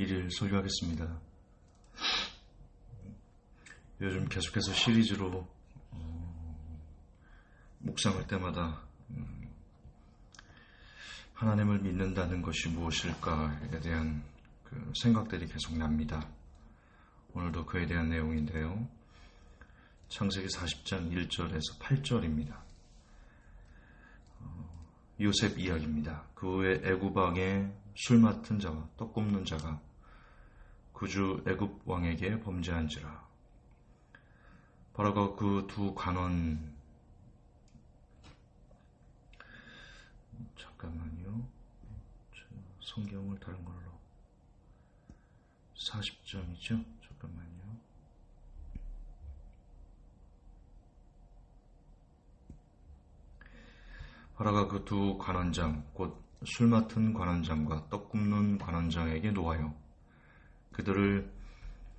1일 설교하겠습니다. 요즘 계속해서 시리즈로 묵상할 때마다 하나님을 믿는다는 것이 무엇일까에 대한 그 생각들이 계속 납니다. 오늘도 그에 대한 내용인데요. 창세기 40장 1절에서 8절입니다. 요셉 이야기입니다. 그 후에 애굽 왕의 술 맡은 자와 떡 굽는 자가 구주 애굽 왕에게 범죄한지라. 바로가 그 두 관원, 잠깐만요. 성경을 다른 걸로 40장이죠. 잠깐만요. 바로가 그 두 관원장, 곧 술 맡은 관원장과 떡 굽는 관원장에게 노하여 그들을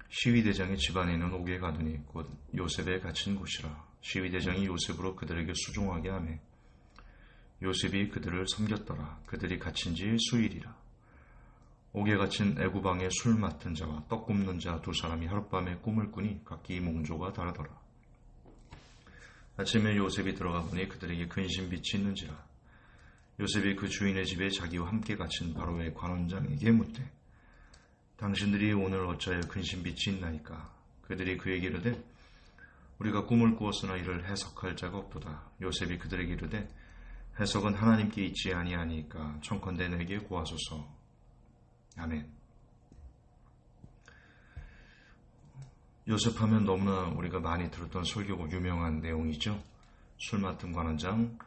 시위대장의 집안에 있는 옥에 가두니 곧 요셉에 갇힌 곳이라. 시위대장이 요셉으로 그들에게 수종하게 하매 요셉이 그들을 섬겼더라. 그들이 갇힌 지 수일이라. 옥에 갇힌 애굽 왕의 술 맡은 자와 떡 굽는 자 두 사람이 하룻밤에 꿈을 꾸니 각기 몽조가 다르더라. 아침에 요셉이 들어가 보니 그들에게 근심빛이 있는지라. 요셉이 그 주인의 집에 자기와 함께 갇힌 바로의 관원장에게 묻되 당신들이 오늘 어찌하여 근심빛이 있나이까? 그들이 그에게 이르되 우리가 꿈을 꾸었으나 이를 해석할 자가 없도다. 요셉이 그들에게 이르되 해석은 하나님께 있지 아니하니까 청컨대 내게 구하소서. 아멘. 요셉하면 너무나 우리가 많이 들었던 설교고 유명한 내용이죠. 술 맡은 관원장,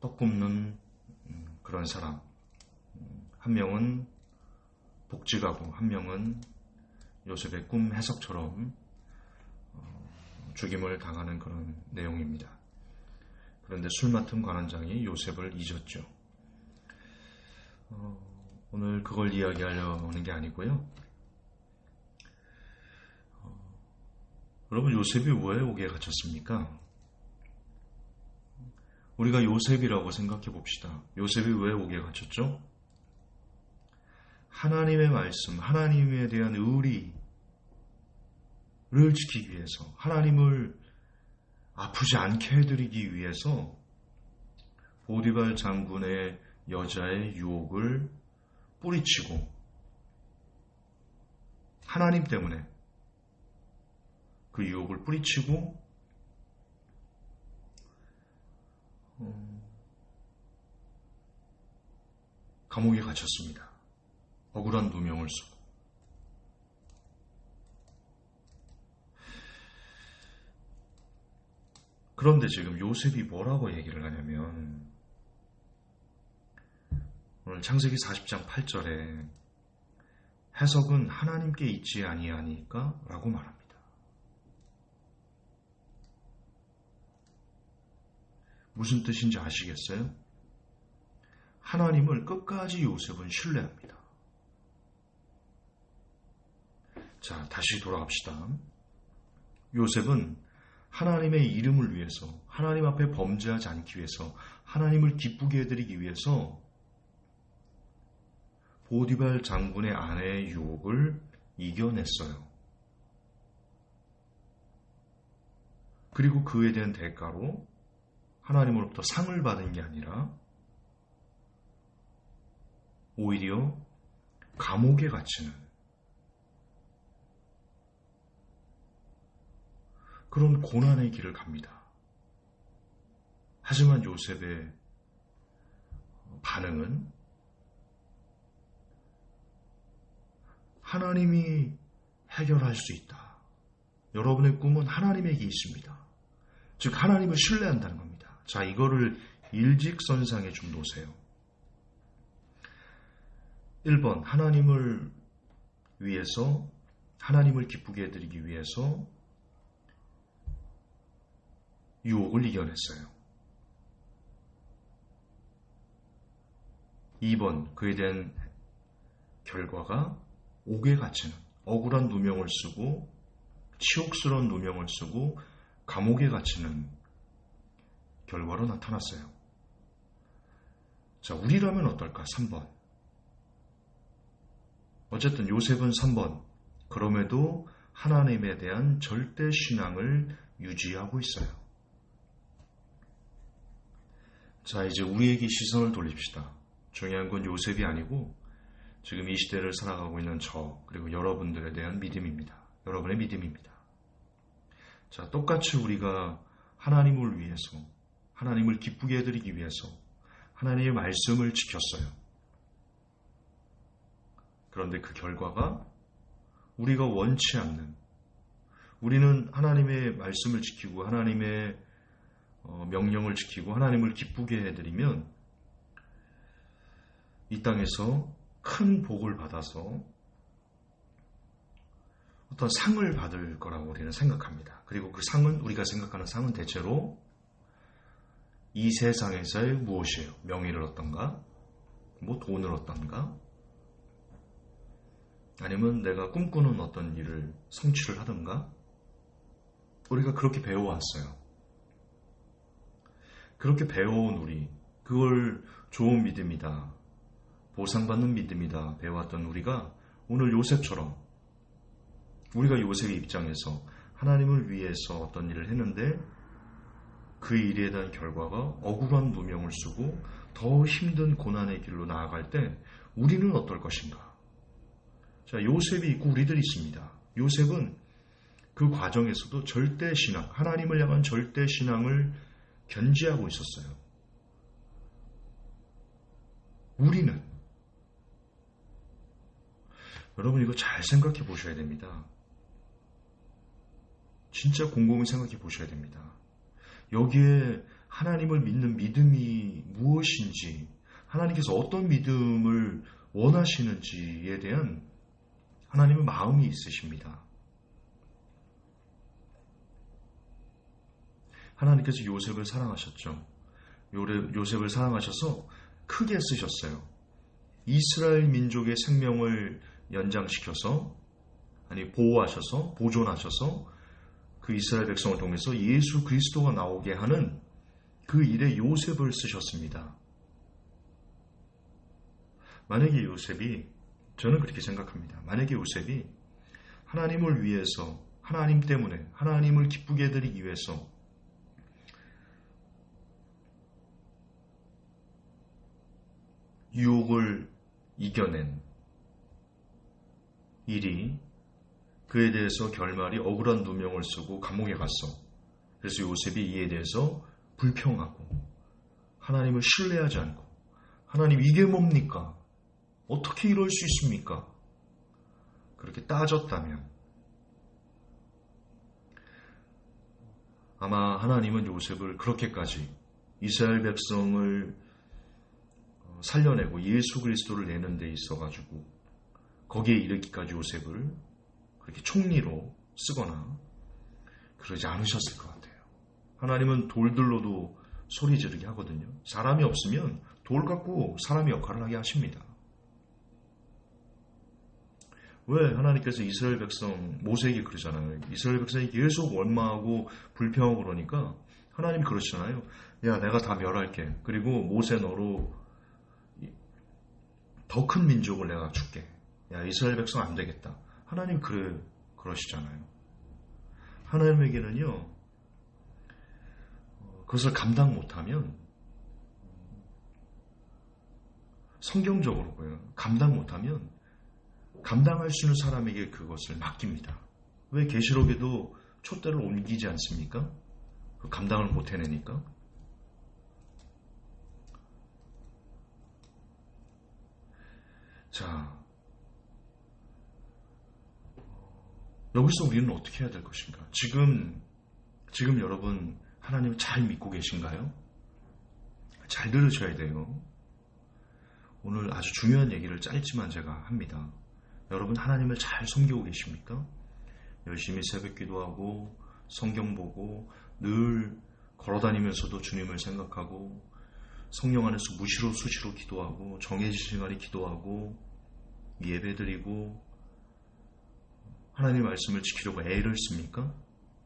떡 굽는 그런 사람. 한 명은 복직하고 한 명은 요셉의 꿈 해석처럼 죽임을 당하는 그런 내용입니다. 그런데 술 맡은 관원장이 요셉을 잊었죠. 오늘 그걸 이야기하려는 게 아니고요. 여러분, 요셉이 왜 옥에 갇혔습니까? 우리가 요셉이라고 생각해 봅시다. 요셉이 왜 옥에 갇혔죠? 하나님의 말씀, 하나님에 대한 의리를 지키기 위해서, 하나님을 아프지 않게 해드리기 위해서 보디발 장군의 여자의 유혹을 뿌리치고 하나님 때문에 그 유혹을 뿌리치고 감옥에 갇혔습니다. 억울한 누명을 쓰고. 그런데 지금 요셉이 뭐라고 얘기를 하냐면 오늘 창세기 40장 8절에 해석은 하나님께 있지 아니하니까 라고 말합니다. 무슨 뜻인지 아시겠어요? 하나님을 끝까지 요셉은 신뢰합니다. 자, 다시 돌아갑시다. 요셉은 하나님의 이름을 위해서, 하나님 앞에 범죄하지 않기 위해서, 하나님을 기쁘게 해드리기 위해서 보디발 장군의 아내의 유혹을 이겨냈어요. 그리고 그에 대한 대가로 하나님으로부터 상을 받은 게 아니라 오히려 감옥에 갇히는 그런 고난의 길을 갑니다. 하지만 요셉의 반응은 하나님이 해결할 수 있다. 여러분의 꿈은 하나님에게 있습니다. 즉 하나님을 신뢰한다는 겁니다. 자, 이거를 일직선상에 좀 놓으세요. 1번, 하나님을 위해서, 하나님을 기쁘게 해드리기 위해서 유혹을 이겨냈어요. 2번, 그에 대한 결과가 옥에 갇히는 억울한 누명을 쓰고 치욕스러운 누명을 쓰고 감옥에 갇히는 결과로 나타났어요. 자, 우리라면 어떨까? 3번. 어쨌든 요셉은 3번. 그럼에도 하나님에 대한 절대 신앙을 유지하고 있어요. 자, 이제 우리에게 시선을 돌립시다. 중요한 건 요셉이 아니고 지금 이 시대를 살아가고 있는 저, 그리고 여러분들에 대한 믿음입니다. 여러분의 믿음입니다. 자, 똑같이 우리가 하나님을 위해서, 하나님을 기쁘게 해드리기 위해서 하나님의 말씀을 지켰어요. 그런데 그 결과가 우리가 원치 않는, 우리는 하나님의 말씀을 지키고 하나님의 명령을 지키고 하나님을 기쁘게 해드리면 이 땅에서 큰 복을 받아서 어떤 상을 받을 거라고 우리는 생각합니다. 그리고 그 상은, 우리가 생각하는 상은 대체로 이 세상에서의 무엇이에요? 명예를 얻던가? 뭐 돈을 얻던가? 아니면 내가 꿈꾸는 어떤 일을 성취를 하던가? 우리가 그렇게 배워왔어요. 그렇게 배워온 우리, 그걸 좋은 믿음이다, 보상받는 믿음이다 배워왔던 우리가 오늘 요셉처럼 우리가 요셉의 입장에서 하나님을 위해서 어떤 일을 했는데 그 일에 대한 결과가 억울한 누명을 쓰고 더 힘든 고난의 길로 나아갈 때 우리는 어떨 것인가? 자, 요셉이 있고 우리들이 있습니다. 요셉은 그 과정에서도 절대 신앙, 하나님을 향한 절대 신앙을 견지하고 있었어요. 우리는, 여러분 이거 잘 생각해 보셔야 됩니다. 진짜 곰곰이 생각해 보셔야 됩니다. 여기에 하나님을 믿는 믿음이 무엇인지, 하나님께서 어떤 믿음을 원하시는지에 대한 하나님의 마음이 있으십니다. 하나님께서 요셉을 사랑하셨죠. 요셉을 사랑하셔서 크게 쓰셨어요. 이스라엘 민족의 생명을 연장시켜서, 아니 보호하셔서, 보존하셔서 그 이스라엘 백성을 통해서 예수 그리스도가 나오게 하는 그 일에 요셉을 쓰셨습니다. 만약에 요셉이, 저는 그렇게 생각합니다. 만약에 요셉이 하나님을 위해서, 하나님 때문에, 하나님을 기쁘게 해드리기 위해서 유혹을 이겨낸 일이 그에 대해서 결말이 억울한 누명을 쓰고 감옥에 갔어. 그래서 요셉이 이에 대해서 불평하고 하나님을 신뢰하지 않고, 하나님 이게 뭡니까? 어떻게 이럴 수 있습니까? 그렇게 따졌다면 아마 하나님은 요셉을 그렇게까지 이스라엘 백성을 살려내고 예수 그리스도를 내는 데 있어가지고 거기에 이르기까지 요셉을 그렇게 총리로 쓰거나 그러지 않으셨을 것 같아요. 하나님은 돌들로도 소리 지르게 하거든요. 사람이 없으면 돌 갖고 사람의 역할을 하게 하십니다. 왜? 하나님께서 이스라엘 백성, 모세에게 그러잖아요. 이스라엘 백성이 계속 원망하고 불평하고 그러니까 하나님이 그러시잖아요. 야, 내가 다 멸할게. 그리고 모세 너로 더 큰 민족을 내가 줄게. 야, 이스라엘 백성 안 되겠다. 하나님 그러시잖아요. 하나님에게는요, 그것을 감당 못하면, 성경적으로고요, 감당 못하면 감당할 수 있는 사람에게 그것을 맡깁니다. 왜 계시록에도 촛대를 옮기지 않습니까? 감당을 못 해내니까. 자, 여기서 우리는 어떻게 해야 될 것인가? 지금 여러분 하나님을 잘 믿고 계신가요? 잘 들으셔야 돼요. 오늘 아주 중요한 얘기를 짧지만 제가 합니다. 여러분 하나님을 잘 섬기고 계십니까? 열심히 새벽 기도하고 성경 보고 늘 걸어다니면서도 주님을 생각하고 성령 안에서 무시로 수시로 기도하고 정해진 시간에 기도하고 예배드리고 하나님의 말씀을 지키려고 애를 씁니까?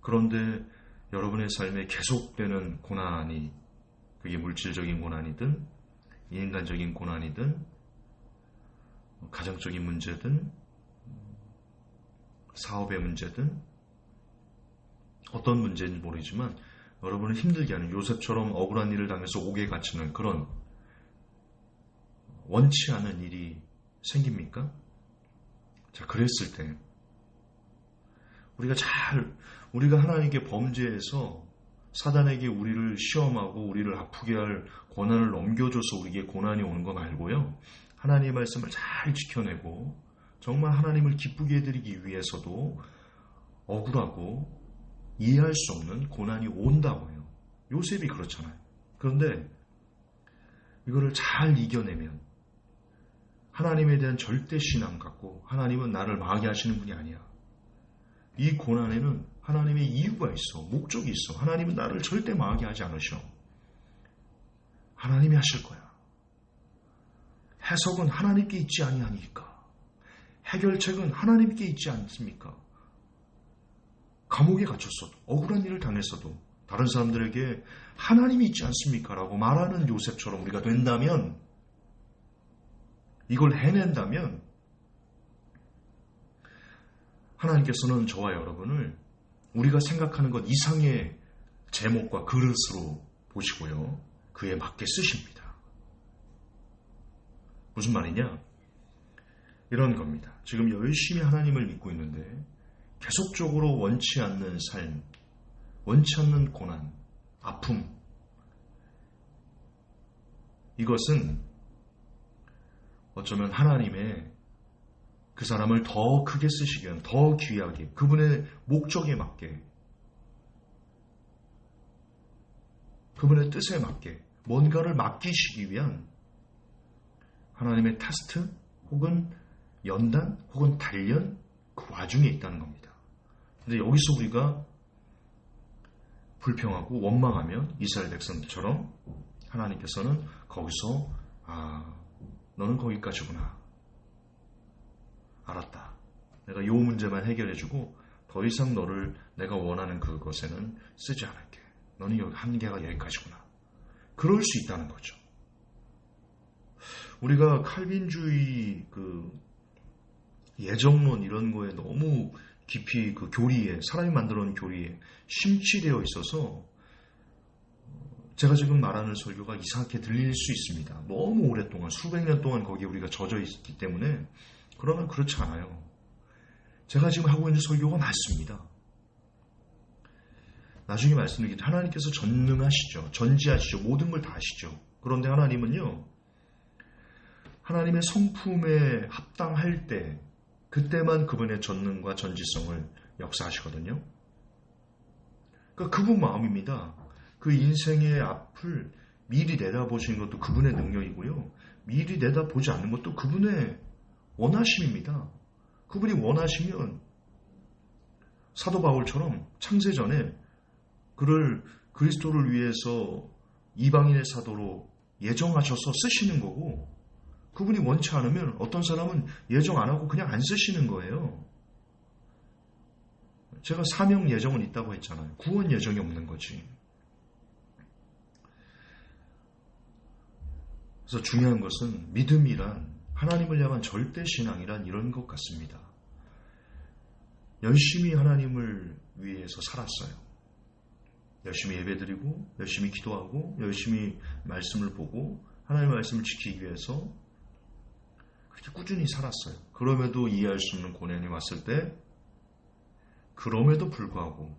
그런데 여러분의 삶에 계속되는 고난이, 그게 물질적인 고난이든 인간적인 고난이든 가정적인 문제든 사업의 문제든 어떤 문제인지 모르지만 여러분을 힘들게 하는, 요셉처럼 억울한 일을 당해서 옥에 갇히는 그런 원치 않은 일이 생깁니까? 자, 그랬을 때 우리가 하나님께 범죄해서 사단에게 우리를 시험하고 우리를 아프게 할 고난을 넘겨줘서 우리에게 고난이 오는 거 말고요, 하나님의 말씀을 잘 지켜내고 정말 하나님을 기쁘게 해드리기 위해서도 억울하고 이해할 수 없는 고난이 온다고 해요. 요셉이 그렇잖아요. 그런데 이거를 잘 이겨내면 하나님에 대한 절대 신앙 갖고, 하나님은 나를 망하게 하시는 분이 아니야, 이 고난에는 하나님의 이유가 있어, 목적이 있어, 하나님은 나를 절대 망하게 하지 않으셔, 하나님이 하실 거야, 해석은 하나님께 있지 아니하니까, 해결책은 하나님께 있지 않습니까? 감옥에 갇혔어도, 억울한 일을 당했어도 다른 사람들에게 하나님이 있지 않습니까? 라고 말하는 요셉처럼 우리가 된다면, 이걸 해낸다면 하나님께서는 저와 여러분을 우리가 생각하는 것 이상의 제목과 그릇으로 보시고요, 그에 맞게 쓰십니다. 무슨 말이냐? 이런 겁니다. 지금 열심히 하나님을 믿고 있는데 계속적으로 원치 않는 삶, 원치 않는 고난, 아픔, 이것은 어쩌면 하나님의 그 사람을 더 크게 쓰시기 위한, 더 귀하게, 그분의 목적에 맞게, 그분의 뜻에 맞게 뭔가를 맡기시기 위한 하나님의 테스트 혹은 연단 혹은 단련, 그 와중에 있다는 겁니다. 근데 여기서 우리가 불평하고 원망하면 이스라엘 백성들처럼 하나님께서는 거기서 너는 거기까지구나, 알았다, 내가 요 문제만 해결해주고 더 이상 너를 내가 원하는 그것에는 쓰지 않을게, 너는 여기 한계가 여기까지구나, 그럴 수 있다는 거죠. 우리가 칼빈주의 예정론 이런 거에 너무 깊이 그 교리에, 사람이 만들어 놓은 교리에 심취되어 있어서 제가 지금 말하는 설교가 이상하게 들릴 수 있습니다. 너무 오랫동안, 수백 년 동안 거기에 우리가 젖어 있기 때문에. 그러면 그렇지 않아요. 제가 지금 하고 있는 설교가 맞습니다. 나중에 말씀드리겠지만 하나님께서 전능하시죠. 전지하시죠. 모든 걸 다 아시죠. 그런데 하나님은요, 하나님의 성품에 합당할 때, 그때만 그분의 전능과 전지성을 역사하시거든요. 그러니까 그분 마음입니다. 그 인생의 앞을 미리 내다보시는 것도 그분의 능력이고요, 미리 내다보지 않는 것도 그분의 원하심입니다. 그분이 원하시면 사도 바울처럼 창세전에 그를 그리스도를 위해서 이방인의 사도로 예정하셔서 쓰시는 거고, 그분이 원치 않으면 어떤 사람은 예정 안 하고 그냥 안 쓰시는 거예요. 제가 사명 예정은 있다고 했잖아요. 구원 예정이 없는 거지. 그래서 중요한 것은 믿음이란, 하나님을 향한 절대 신앙이란 이런 것 같습니다. 열심히 하나님을 위해서 살았어요. 열심히 예배드리고, 열심히 기도하고, 열심히 말씀을 보고, 하나님의 말씀을 지키기 위해서 그렇게 꾸준히 살았어요. 그럼에도 이해할 수 없는 고난이 왔을 때, 그럼에도 불구하고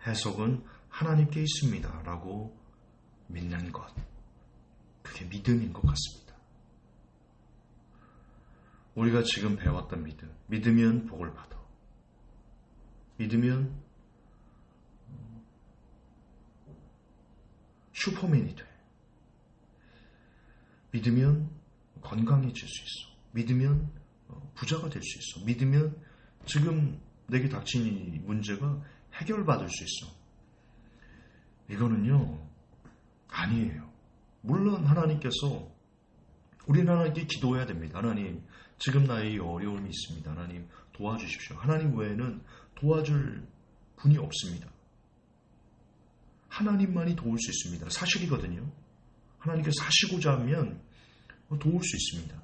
해석은 하나님께 있습니다 라고 믿는 것, 그게 믿음인 것 같습니다. 우리가 지금 배웠던 믿음, 믿으면 복을 받아, 믿으면 슈퍼맨이 돼, 믿으면 건강해질 수 있어, 믿으면 부자가 될 수 있어, 믿으면 지금 내게 닥친 이 문제가 해결받을 수 있어. 이거는요, 아니에요. 물론 하나님께서, 우리는 하나님께 기도해야 됩니다. 하나님, 지금 나의 어려움이 있습니다. 하나님 도와주십시오. 하나님 외에는 도와줄 분이 없습니다. 하나님만이 도울 수 있습니다. 사실이거든요. 하나님께서 하시고자 하면 도울 수 있습니다.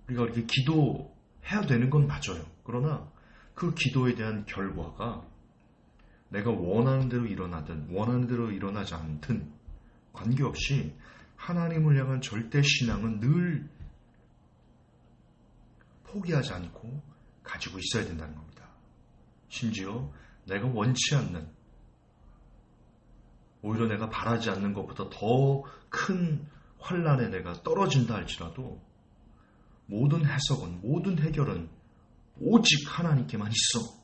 우리가 이렇게 기도해야 되는 건 맞아요. 그러나 그 기도에 대한 결과가 내가 원하는 대로 일어나든 원하는 대로 일어나지 않든 관계없이 하나님을 향한 절대 신앙은 늘 포기하지 않고 가지고 있어야 된다는 겁니다. 심지어 내가 원치 않는, 오히려 내가 바라지 않는 것보다 더 큰 환난에 내가 떨어진다 할지라도 모든 해석은, 모든 해결은 오직 하나님께만 있어.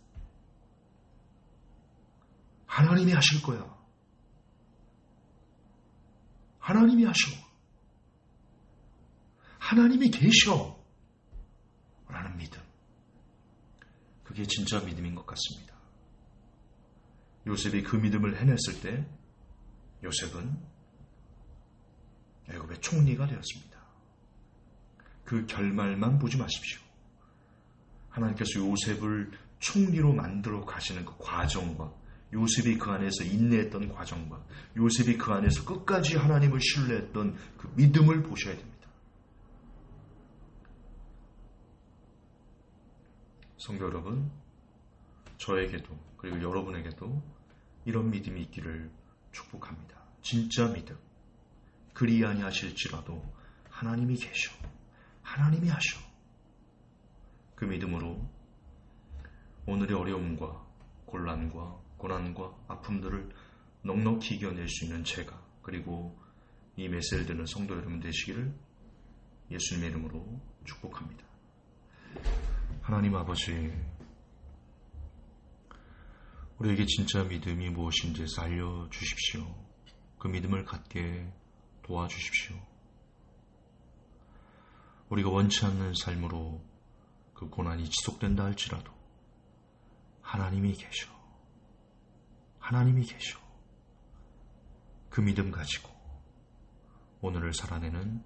하나님이 하실 거야. 하나님이 하셔. 하나님이 계셔. 라는 믿음. 그게 진짜 믿음인 것 같습니다. 요셉이 그 믿음을 해냈을 때 요셉은 애굽의 총리가 되었습니다. 그 결말만 보지 마십시오. 하나님께서 요셉을 총리로 만들어 가시는 그 과정과 요셉이 그 안에서 인내했던 과정과 요셉이 그 안에서 끝까지 하나님을 신뢰했던 그 믿음을 보셔야 됩니다. 성도 여러분, 저에게도 그리고 여러분에게도 이런 믿음이 있기를 축복합니다. 진짜 믿음. 그리 아니하실지라도 하나님이 계셔. 하나님이 하셔. 그 믿음으로 오늘의 어려움과 곤란과 고난과 아픔들을 넉넉히 이겨낼 수 있는 제가, 그리고 이 메시지를 듣는 성도 여러분 되시기를 예수님의 이름으로 축복합니다. 하나님 아버지, 우리에게 진짜 믿음이 무엇인지 알려주십시오. 그 믿음을 갖게 도와주십시오. 우리가 원치 않는 삶으로 그 고난이 지속된다 할지라도 하나님이 계셔. 하나님이 계셔. 그 믿음 가지고 오늘을 살아내는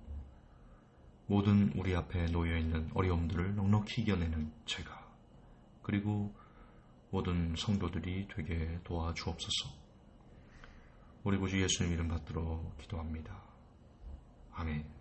모든 우리 앞에 놓여있는 어려움들을 넉넉히 이겨내는 제가, 그리고 모든 성도들이 되게 도와주옵소서. 우리 구주 예수님 이름 받들어 기도합니다. 아멘.